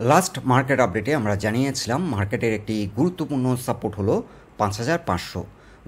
Last market আপডেটে আমরা জানিয়েছিলাম মার্কেটের একটি গুরুত্বপূর্ণ সাপোর্ট হলো ৫,৫০০।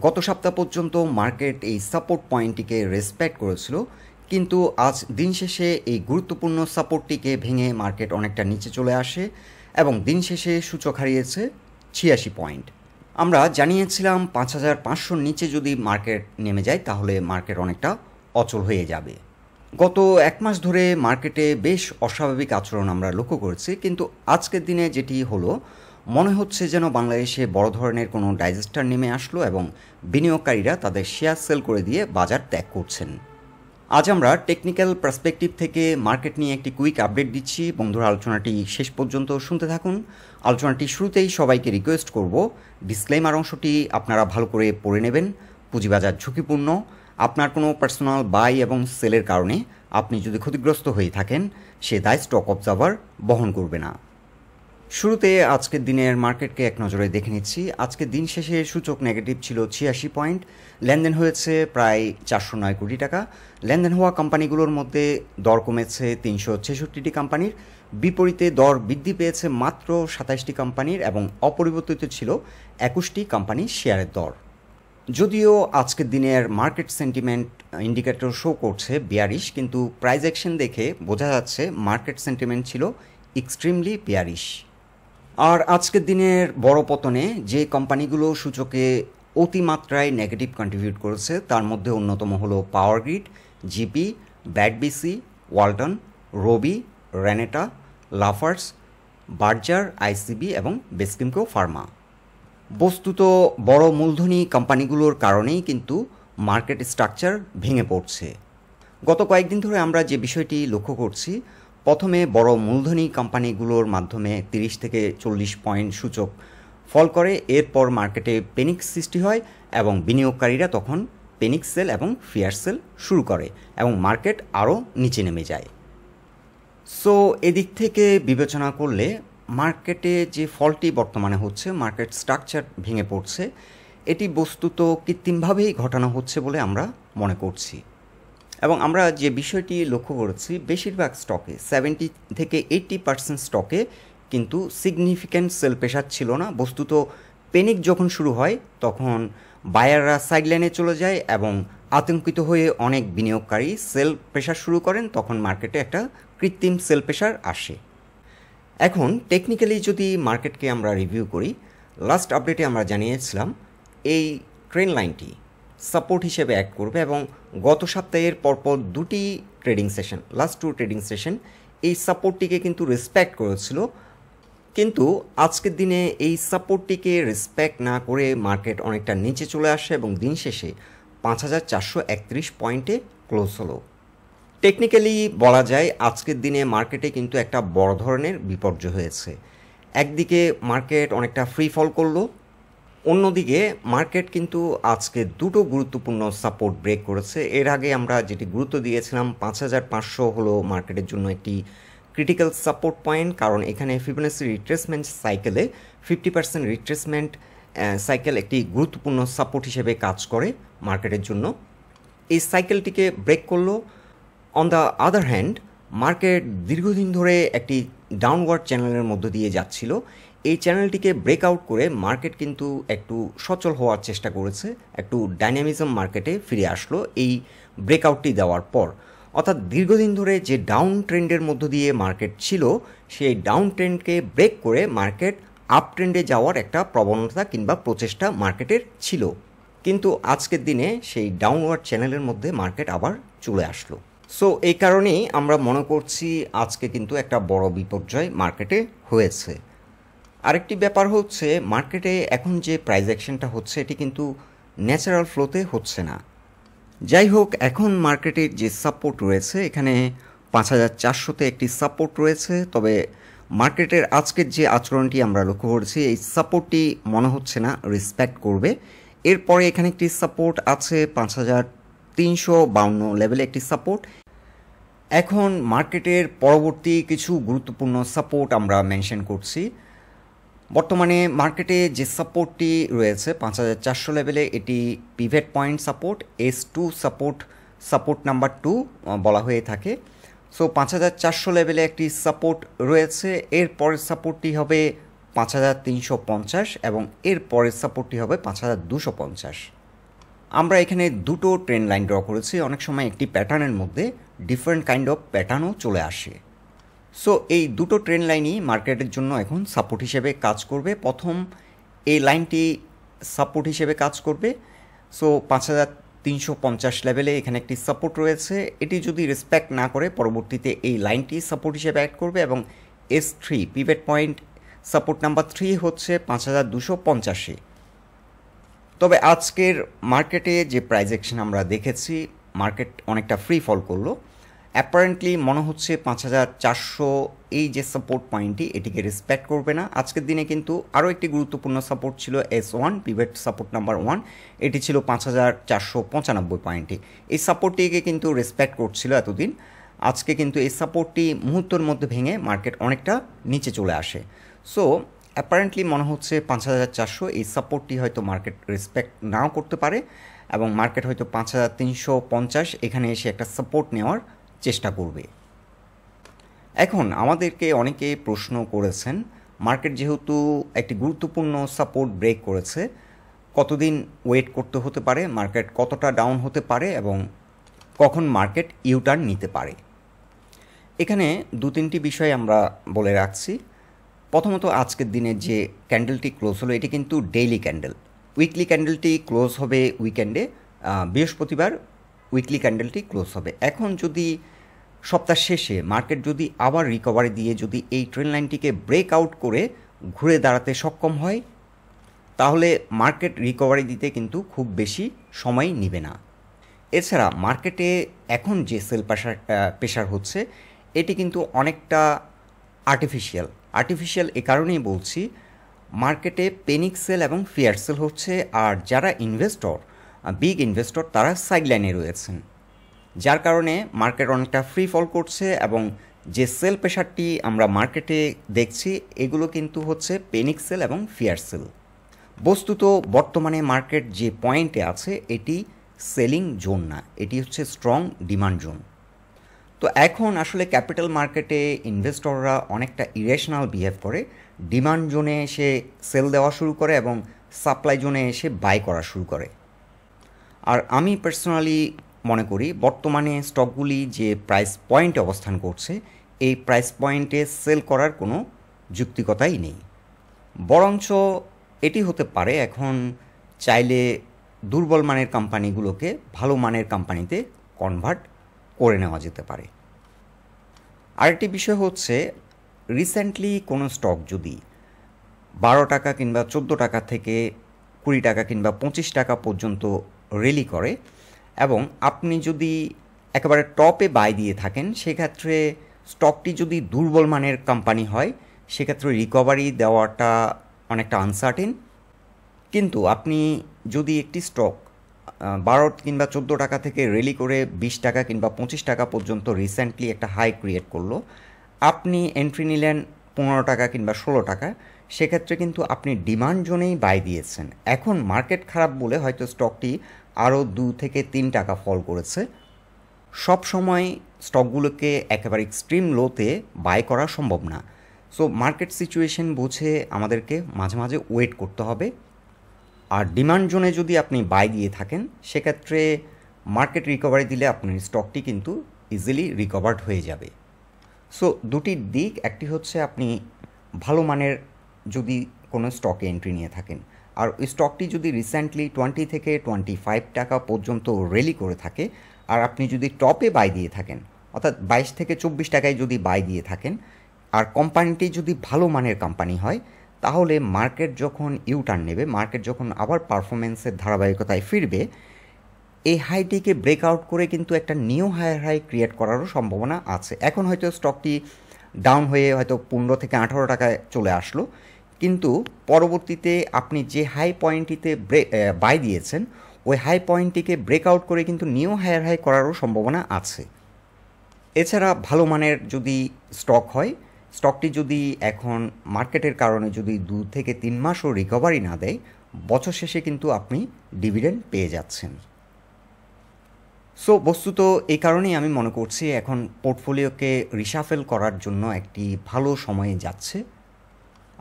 গত সপ্তাহ পর্যন্ত মার্কেট এই সাপোর্ট পয়েন্টটিকে রেসপেক্ট করেছিল, কিন্তু আজ দিন শেষে এই গুরুত্বপূর্ণ সাপোর্টটিকে ভেঙে মার্কেট অনেকটা নিচে চলে আসে এবং দিন শেষে সূচক হারিয়েছে ৮৬ পয়েন্ট। আমরা জানিয়েছিলাম ৫,৫০০ নিচে যদি মার্কেট নেমে যায় তাহলে মার্কেট অনেকটা অচল হয়ে যাবে। গত এক মাস ধরে মার্কেটে বেশ অস্বাভাবিক আচরণ আমরা লক্ষ্য করেছি, কিন্তু আজকের দিনে যেটি হলো, মনে হচ্ছে যেন বাংলাদেশে বড় ধরনের কোনো ডাইজেস্টার নেমে আসলো এবং বিনিয়োগকারীরা তাদের শেয়ার সেল করে দিয়ে বাজার ত্যাগ করছেন। আজ আমরা টেকনিক্যাল পার্সপেক্টিভ থেকে মার্কেট নিয়ে একটি কুইক আপডেট দিচ্ছি। বন্ধুরা, আলোচনাটি শেষ পর্যন্ত শুনতে থাকুন। আলোচনাটি শুরুতেই সবাইকে রিকোয়েস্ট করব, ডিসক্লেমার অংশটি আপনারা ভালো করে পড়ে নেবেন। পুঁজিবাজার ঝুঁকিপূর্ণ। আপনার কোনো পার্সোনাল বাই এবং সেলের কারণে আপনি যদি ক্ষতিগ্রস্ত হয়ে থাকেন, সে দায় স্টক অবজার্ভার বহন করবে না। শুরুতে আজকের দিনের মার্কেটকে এক নজরে দেখে নিচ্ছি। আজকের দিন শেষে সূচক নেগেটিভ ছিল ৮৬ পয়েন্ট। লেনদেন হয়েছে প্রায় ৪০৯ কোটি টাকা। লেনদেন হওয়া কোম্পানিগুলোর মধ্যে দর কমেছে ৩৬৬টি কোম্পানির, বিপরীতে দর বৃদ্ধি পেয়েছে মাত্র ২৭টি কোম্পানির এবং অপরিবর্তিত ছিল ২১টি কোম্পানির শেয়ারের দর। যদিও আজকের দিনের মার্কেট সেন্টিমেন্ট ইন্ডিকেটর শো করছে বিয়ারিশ, কিন্তু প্রাইস অ্যাকশন দেখে বোঝা যাচ্ছে মার্কেট সেন্টিমেন্ট ছিল এক্সট্রিমলি বিয়ারিশ। আর আজকের দিনের বড় পতনে যে কোম্পানিগুলো সূচকে অতিমাত্রায় নেগেটিভ কন্ট্রিবিউট করেছে তার মধ্যে অন্যতম হলো পাওয়ার গ্রিড, জিপি, ব্যাডবিসি, ওয়ালটন, রবি, রেনেটা, লাফার্স, বার্জার, আইসিবি এবং বেসকিমকো ফার্মা। বস্তুত বড় মূলধনী কোম্পানিগুলোর কারণেই কিন্তু মার্কেট স্ট্রাকচার ভেঙে পড়ছে। গত কয়েকদিন ধরে আমরা যে বিষয়টি লক্ষ্য করছি, প্রথমে বড় মূলধনী কোম্পানিগুলোর মাধ্যমে ৩০ থেকে ৪০ পয়েন্ট সূচক ফল করে, এরপর মার্কেটে প্যানিক সৃষ্টি হয় এবং বিনিয়োগকারীরা তখন প্যানিক সেল এবং ফিয়ার সেল শুরু করে এবং মার্কেট আরও নিচে নেমে যায়। সো এদিক থেকে বিবেচনা করলে মার্কেটে যে ফলটি বর্তমানে হচ্ছে, মার্কেট স্ট্রাকচার ভেঙে পড়ছে, এটি বস্তুত কৃত্রিমভাবেই ঘটানো হচ্ছে বলে আমরা মনে করছি। এবং আমরা যে বিষয়টি লক্ষ্য করেছি, বেশিরভাগ স্টকে 70 থেকে 80% স্টকে কিন্তু সিগনিফিক্যান্ট সেল প্রেশার ছিল না। বস্তুত প্যানিক যখন শুরু হয় তখন বায়াররা সাইডলাইনে চলে যায় এবং আতঙ্কিত হয়ে অনেক বিনিয়োগকারী সেল প্রেশার শুরু করেন, তখন মার্কেটে একটা কৃত্রিম সেল প্রেশার আসে। এখন টেকনিক্যালি যদি মার্কেটকে আমরা রিভিউ করি, লাস্ট আপডেটে আমরা জানিয়েছিলাম এই ট্রেন্ড লাইনটি সাপোর্ট হিসেবে অ্যাক্ট করবে এবং গত সপ্তাহের পরপর দুটি trading session, last 2 trading session এই সাপোর্টটিকে কিন্তু রেসপেক্ট করেছিল, কিন্তু আজকের দিনে এই সাপোর্টটিকে রেসপেক্ট না করে মার্কেট অনেকটা নিচে চলে আসে এবং দিন শেষে ৫,৪৩১ পয়েন্টে ক্লোজ হলো। টেকনিক্যালি বলা যায় আজকের দিনে মার্কেটে কিন্তু একটা বড় ধরনের বিপর্যয় হয়েছে। একদিকে মার্কেট অনেকটা ফ্রি ফল করলো, অন্যদিকে মার্কেট কিন্তু আজকে দুটো গুরুত্বপূর্ণ সাপোর্ট ব্রেক করেছে। এর আগে আমরা যেটি গুরুত্ব দিয়েছিলাম ৫,৫০০ হলো মার্কেটের জন্য একটি ক্রিটিক্যাল সাপোর্ট পয়েন্ট, কারণ এখানে ফিবোনাচি রিট্রেসমেন্ট সাইকেলে 50% রিট্রেসমেন্ট সাইকেল একটি গুরুত্বপূর্ণ সাপোর্ট হিসেবে কাজ করে মার্কেটের জন্য। এই সাইকেলটিকে ব্রেক করলো। On the other hand, market দীর্ঘদিন ধরে একটি ডাউনওয়ার্ড চ্যানেলের মধ্য দিয়ে যাচ্ছিল। এই চ্যানেলটিকে ব্রেকআউট করে মার্কেট কিন্তু একটু সচল হওয়ার চেষ্টা করেছে, একটু ডাইনামিজম মার্কেটে ফিরে আসলো এই ব্রেকআউটটি দেওয়ার পর। অর্থাৎ দীর্ঘদিন ধরে যে ডাউন ট্রেন্ডের মধ্য দিয়ে মার্কেট ছিল, সেই ডাউন ট্রেন্ডকে ব্রেক করে মার্কেট আপ ট্রেন্ডে যাওয়ার একটা প্রবণতা কিংবা প্রচেষ্টা মার্কেটের ছিল, কিন্তু আজকের দিনে সেই ডাউনওয়ার্ড চ্যানেলের মধ্যে মার্কেট আবার চলে আসলো। সো এই কারণেই আমরা মনে করছি আজকে কিন্তু একটা বড় বিপর্যয় মার্কেটে হয়েছে। আরেকটি ব্যাপার হচ্ছে, মার্কেটে এখন যে প্রাইস অ্যাকশনটা হচ্ছে এটি কিন্তু ন্যাচারাল ফ্লোতে হচ্ছে না। যাই হোক, এখন মার্কেটের যে সাপোর্ট রয়েছে, এখানে ৫,৪০০তে একটি সাপোর্ট রয়েছে, তবে মার্কেটের আজকের যে আচরণটি আমরা লক্ষ্য করেছি, এই সাপোর্টটি মনে হচ্ছে না রেসপেক্ট করবে। এরপরে এখানে একটি সাপোর্ট আছে ৫,৩৫২ লেভেলে একটি সাপোর্ট। এখন মার্কেটের পরবর্তী কিছু গুরুত্বপূর্ণ সাপোর্ট আমরা মেনশন করছি। বর্তমানে মার্কেটে যে সাপোর্টটি রয়েছে ৫,৪০০ লেভেলে, এটি pivot point support, S2 support number 2 বলা হয়ে থাকে। সো 5,400 লেভেলে একটি সাপোর্ট রয়েছে, এর পরের সাপোর্টটি হবে 5,350 এবং এর পরের সাপোর্টটি হবে 5,250। আমরা এখানে দুটো ট্রেন্ড লাইন ড্র করেছি। অনেক সময় একটি প্যাটার্নের মধ্যে ডিফারেন্ট কাইন্ড অফ প্যাটার্নও চলে আসে। সো এই দুটো ট্রেন্ড লাইনই মার্কেটের জন্য এখন সাপোর্ট হিসেবে কাজ করবে। প্রথম এই লাইনটি সাপোর্ট হিসেবে কাজ করবে। সো 5,350 লেভেলে এখানে একটি সাপোর্ট রয়েছে, এটি যদি রেসপেক্ট না করে পরবর্তীতে এই লাইনটি সাপোর্ট হিসেবে অ্যাড করবে এবং S3 pivot point support number 3 হচ্ছে 5,250। তবে আজকের মার্কেটে যে প্রাইস অ্যাকশন আমরা দেখেছি, মার্কেট অনেকটা ফ্রি ফল করলো। অ্যাপারেন্টলি মনে হচ্ছে 5,400 এই যে সাপোর্ট পয়েন্টটি এটিকে রেসপেক্ট করবে না। আজকের দিনে কিন্তু আরও একটি গুরুত্বপূর্ণ সাপোর্ট ছিল S1 পিভট সাপোর্ট নাম্বার 1, এটি ছিল 5,495 পয়েন্টে। এই সাপোর্টটিকে কিন্তু রেসপেক্ট করছিল এতদিন। আজকে কিন্তু এই সাপোর্টটি মুহূর্তের মধ্যে ভেঙে মার্কেট অনেকটা নিচে চলে আসে। সো অ্যাপারেন্টলি মনে হচ্ছে 5,400 এই সাপোর্টটি হয়তো মার্কেট রেসপেক্ট নাও করতে পারে এবং মার্কেট হয়তো 5,350 এখানে এসে একটা সাপোর্ট নেওয়ার চেষ্টা করবে। এখন আমাদেরকে অনেকে প্রশ্ন করেছেন, মার্কেট যেহেতু একটি গুরুত্বপূর্ণ সাপোর্ট ব্রেক করেছে, কতদিন ওয়েট করতে হতে পারে, মার্কেট কতটা ডাউন হতে পারে এবং কখন মার্কেট ইউটার্ন নিতে পারে। এখানে দু তিনটি বিষয় আমরা বলে রাখছি। প্রথমত আজকের দিনের যে ক্যান্ডেলটি ক্লোজ হলো এটি কিন্তু ডেইলি ক্যান্ডেল। উইকলি ক্যান্ডেলটি ক্লোজ হবে উইকেন্ডে, বৃহস্পতিবার উইকলি ক্যান্ডেলটি ক্লোজ হবে। এখন যদি সপ্তাহ শেষে মার্কেট যদি আবার রিকভারি দিয়ে যদি এই ট্রেন্ড লাইনটিকে ব্রেক আউট করে ঘুরে দাঁড়াতে সক্ষম হয়, তাহলে মার্কেট রিকভারি দিতে কিন্তু খুব বেশি সময় নেবে না। এছাড়া মার্কেটে এখন যে সেল প্রেশার হচ্ছে এটি কিন্তু অনেকটা আর্টিফিশিয়াল এ কারণেই বলছি, মার্কেটে পেনিক সেল এবং ফিয়ার সেল হচ্ছে, আর যারা ইনভেস্টর বিগ ইনভেস্টর তারা সাইডলাইনে রয়েছেন, যার কারণে মার্কেট অনেকটা ফ্রি ফল করছে এবং যে সেল প্রেশারটি আমরা মার্কেটে দেখছি এগুলো কিন্তু হচ্ছে পেনিক সেল এবং ফিয়ার সেল। বস্তুত বর্তমানে মার্কেট যে পয়েন্টে আছে এটি সেলিং জোন না, এটি হচ্ছে স্ট্রং ডিমান্ড জোন। তো এখন আসলে ক্যাপিটাল মার্কেটে ইনভেস্টররা অনেকটা ইরেশনাল বিহেভ করে, ডিমান্ড জোনে এসে সেল দেওয়া শুরু করে এবং সাপ্লাই জোনে এসে বাই করা শুরু করে। আর আমি পার্সোনালি মনে করি বর্তমানে স্টকগুলি যে প্রাইস পয়েন্টে অবস্থান করছে এই প্রাইস পয়েন্টে সেল করার কোনো যুক্তিকতাই নেই। বরঞ্চ এটি হতে পারে এখন চাইলে দুর্বল মানের কোম্পানিগুলোকে ভালো মানের কোম্পানিতে কনভার্ট করে নেওয়া যেতে পারে। আরেকটি বিষয় হচ্ছে, রিসেন্টলি কোনো স্টক যদি 12 টাকা কিংবা 14 টাকা থেকে 20 টাকা কিংবা 25 টাকা পর্যন্ত র্যালি করে এবং আপনি যদি একেবারে টপে বাই দিয়ে থাকেন, সেক্ষেত্রে স্টকটি যদি দুর্বল মানের কোম্পানি হয় সেক্ষেত্রে রিকভারি দেওয়াটা অনেকটা আনসার্টেন। কিন্তু আপনি যদি একটি স্টক 12 কিংবা 14 টাকা থেকে র্যালি করে 20 টাকা কিংবা 25 টাকা পর্যন্ত রিসেন্টলি একটা হাই ক্রিয়েট করলো, আপনি এন্ট্রি নিলেন 15 টাকা কিংবা 16 টাকা, সেক্ষেত্রে কিন্তু আপনি ডিমান্ড জোনেই বাই দিয়েছেন। এখন মার্কেট খারাপ বলে হয়তো স্টকটি আরও 2 থেকে 3 টাকা ফল করেছে। সব সময় স্টকগুলোকে একেবারে এক্সট্রিম লোতে বাই করা সম্ভব না। সো মার্কেট সিচুয়েশন বুঝে আমাদেরকে মাঝে মাঝে ওয়েট করতে হবে। আর ডিমান্ড জোনে যদি আপনি বাই দিয়ে থাকেন সেক্ষেত্রে মার্কেট রিকভারি দিলে আপনার স্টকটি কিন্তু ইজিলি রিকভার্ড হয়ে যাবে। সো দুটি দিক, একটি হচ্ছে আপনি ভালো মানের যদি কোনো স্টকে এন্ট্রি নিয়ে থাকেন আর ওই স্টকটি যদি রিসেন্টলি 20 থেকে 25 টাকা পর্যন্ত র্যালি করে থাকে আর আপনি যদি টপে বাই দিয়ে থাকেন, অর্থাৎ 22 থেকে 24 টাকায় যদি বাই দিয়ে থাকেন আর কোম্পানিটি যদি ভালো মানের কোম্পানি হয়, তাহলে মার্কেট যখন ইউটার্ন নেবে, মার্কেট যখন আবার পারফরমেন্সের ধারাবাহিকতায় ফিরবে, এই হাইটিকে ব্রেকআউট করে কিন্তু একটা নিউ হায়ার হাই ক্রিয়েট করারও সম্ভাবনা আছে। এখন হয়তো স্টকটি ডাউন হয়ে হয়তো 15 থেকে 18 টাকায় চলে আসলো, কিন্তু পরবর্তীতে আপনি যে হাই পয়েন্টটিতে বাই দিয়েছেন ওই হাই পয়েন্টটিকে ব্রেকআউট করে কিন্তু নিউ হায়ার হাই করারও সম্ভাবনা আছে। এছাড়া ভালো মানের যদি স্টক হয়, স্টকটি যদি এখন মার্কেটের কারণে যদি 2 থেকে 3 মাসও রিকভারি না দেয়, বছর শেষে কিন্তু আপনি ডিভিডেন্ড পেয়ে যাচ্ছেন। সো বস্তুত এই কারণেই আমি মনে করছি এখন পোর্টফোলিওকে রিশাফেল করার জন্য একটি ভালো সময়ে যাচ্ছে।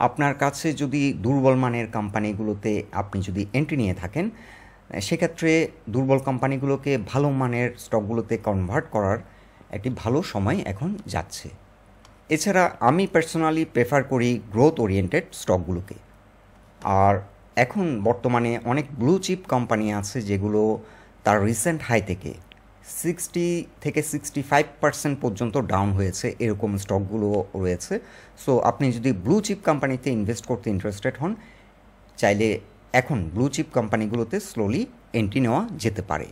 আপনার কাছে যদি দুর্বল মানের কোম্পানিগুলোতে আপনি যদি এন্ট্রি নিয়ে থাকেন, সেক্ষেত্রে দুর্বল কোম্পানিগুলোকে ভালো মানের স্টকগুলোতে কনভার্ট করার একটি ভালো সময় এখন যাচ্ছে। এছাড়া আমি পার্সোনালি প্রেফার করি গ্রোথ ওরিয়েন্টেড স্টকগুলোকে। আর এখন বর্তমানে অনেক ব্লু চিপ কোম্পানি আছে যেগুলো তার রিসেন্ট হাই থেকে 60-65% পর্যন্ত ডাউন হয়েছে, এরকম স্টকগুলো রয়েছে। সো আপনি যদি ব্লু চিপ কোম্পানিতে ইনভেস্ট করতে ইন্টারেস্টেড হন, চাইলে এখন ব্লু চিপ কোম্পানিগুলোতে স্লোলি এন্ট্রি নেওয়া যেতে পারে।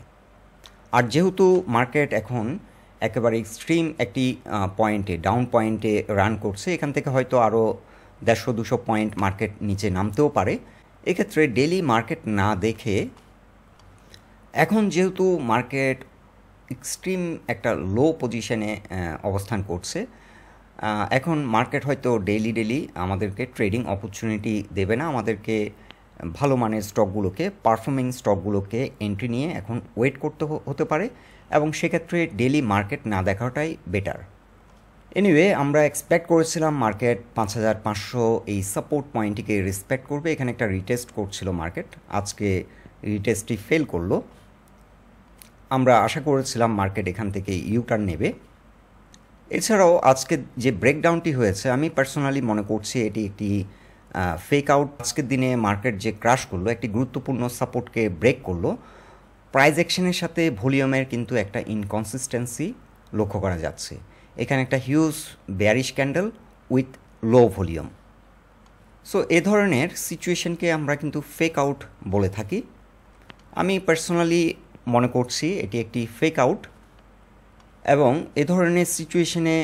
আর যেহেতু মার্কেট এখন একেবারে এক্সট্রিম একটি পয়েন্টে, ডাউন পয়েন্টে রান করছে, এখান থেকে হয়তো আরও 150-200 পয়েন্ট মার্কেট নিচে নামতেও পারে। এক্ষেত্রে ডেইলি মার্কেট না দেখে, এখন যেহেতু মার্কেট এক্সট্রিম একটা লো পজিশনে অবস্থান করছে, এখন মার্কেট হয়তো ডেইলি আমাদেরকে ট্রেডিং অপরচুনিটি দেবে না, আমাদেরকে ভালো মানের স্টকগুলোকে, পারফর্মিং স্টকগুলোকে এন্ট্রি নিয়ে এখন ওয়েট করতে হতে পারে, এবং সেক্ষেত্রে ডেইলি মার্কেট না দেখাটাই বেটার। এনিওয়ে, আমরা এক্সপেক্ট করেছিলাম মার্কেট 5500 এই সাপোর্ট পয়েন্টটিকে রেসপেক্ট করবে। এখানে একটা রিটেস্ট করছিল মার্কেট, আজকে রিটেস্টটি ফেল করলো। আমরা আশা করেছিলাম মার্কেট এখান থেকে ইউটার্ন নেবে। এছাড়াও আজকে যে ব্রেকডাউনটি হয়েছে, আমি পার্সোনালি মনে করছি এটি একটি ফেক আউট। আজকের দিনে মার্কেট যে ক্রাশ করলো, একটি গুরুত্বপূর্ণ সাপোর্টকে ব্রেক করলো। প্রাইস অ্যাকশনের সাথে ভলিউমের কিন্তু একটা ইনকনসিস্টেন্সি লক্ষ্য করা যাচ্ছে। এখানে একটা huge bearish candle with low volume. So এ ধরনের সিচুয়েশনকে আমরা কিন্তু ফেক আউট বলে থাকি। আমি পার্সোনালি মনে করছি এটি একটি ফেক আউট, এবং এ ধরনের সিচুয়েশনে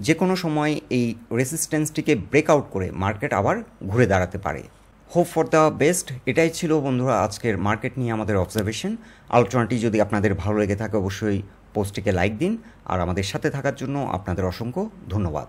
যে কোনো সময় এই রেসিস্ট্যান্সটিকে ব্রেকআউট করে মার্কেট আবার ঘুরে দাঁড়াতে পারে। Hope for the best. এটাই ছিল বন্ধুরা আজকের মার্কেট নিয়ে আমাদের অবজারভেশন। আলোচনাটি যদি আপনাদের ভালো লেগে থাকে, অবশ্যই পোস্টটিকে লাইক দিন, আর আমাদের সাথে থাকার জন্য আপনাদের অসংখ্য ধন্যবাদ।